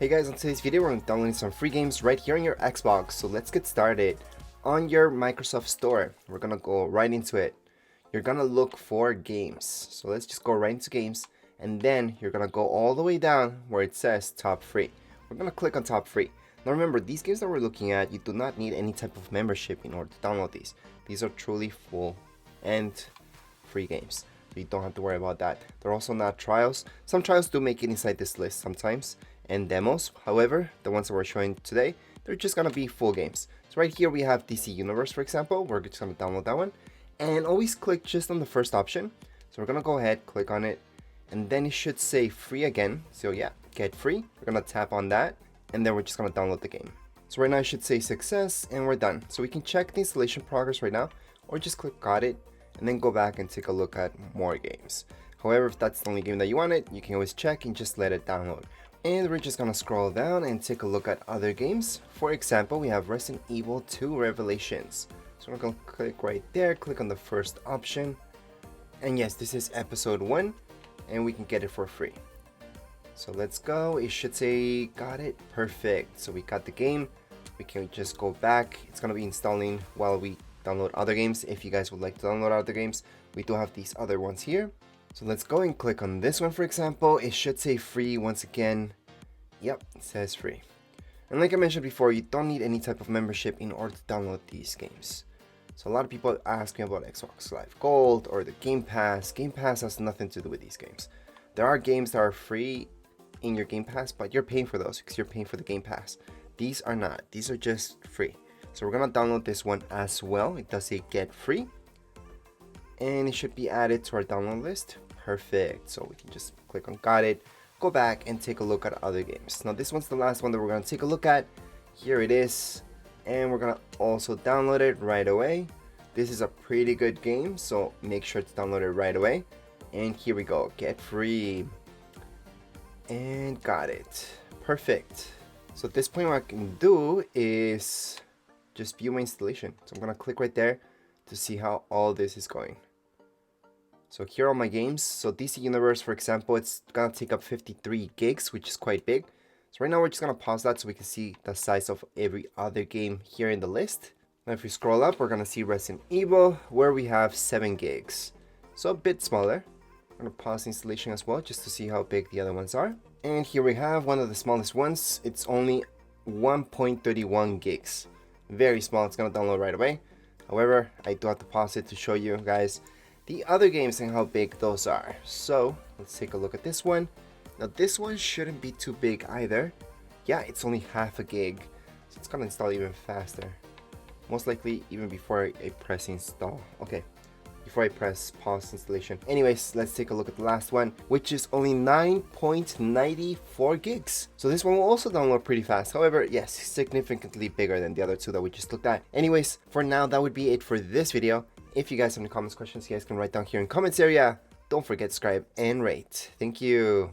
Hey guys, on today's video we're going to be downloading some free games right here on your Xbox. So let's get started. On your Microsoft Store, we're going to go right into it. You're going to look for games. So let's just go right into games, and then you're going to go all the way down where it says top free. We're going to click on top free. Now remember, these games that we're looking at, you do not need any type of membership in order to download these. These are truly full and free games. So you don't have to worry about that. They're also not trials. Some trials do make it inside this list sometimes, and demos. However, the ones that we're showing today, they're just gonna be full games. So right here we have DC Universe, for example. We're just gonna download that one, and always click just on the first option. So we're gonna go ahead, click on it, and then it should say free again. So yeah, get free. We're gonna tap on that, and then we're just gonna download the game. So right now it should say success, and we're done. So we can check the installation progress right now, or just click got it, and then go back and take a look at more games. However, if that's the only game that you wanted, you can always check and just let it download. And we're just gonna scroll down and take a look at other games. For example, we have Resident Evil 2 Revelations. So we're gonna click right there, click on the first option. And yes, this is episode 1, and we can get it for free. So let's go. It should say got it. Perfect. So we got the game. We can just go back. It's gonna be installing while we download other games. If you guys would like to download other games, we do have these other ones here. So let's go and click on this one, for example. It should say free once again. Yep, it says free. And like I mentioned before, you don't need any type of membership in order to download these games. So a lot of people ask me about Xbox Live Gold or the Game Pass. Game Pass has nothing to do with these games. There are games that are free in your Game Pass, but you're paying for those because you're paying for the Game Pass. These are not. These are just free. So we're gonna download this one as well. It does say get free, and it should be added to our download list. Perfect. So we can just click on got it, go back and take a look at other games. Now this one's the last one that we're gonna take a look at. Here it is, and we're gonna also download it right away. This is a pretty good game, so make sure to download it right away. And here we go, get free, and got it. Perfect. So at this point, what I can do is just view my installation. So I'm gonna click right there to see how all this is going. So here are my games. So DC Universe, for example, it's gonna take up 53 gigs, which is quite big. So right now we're just gonna pause that so we can see the size of every other game here in the list. Now if we scroll up, we're gonna see Resident Evil, where we have 7 gigs. So a bit smaller. I'm gonna pause the installation as well, just to see how big the other ones are. And here we have one of the smallest ones. It's only 1.31 gigs. Very small, it's gonna download right away. However, I do have to pause it to show you guys the other games and how big those are. So let's take a look at this one. Now this one shouldn't be too big either. Yeah, it's only half a gig, so it's gonna install even faster. Most likely even before I press install. Okay, before I press pause installation. Anyways, let's take a look at the last one, which is only 9.94 gigs. So this one will also download pretty fast. However, yes, significantly bigger than the other two that we just looked at. Anyways, for now, that would be it for this video. If you guys have any comments, questions, you guys can write down here in comments area. Don't forget to subscribe and rate. Thank you.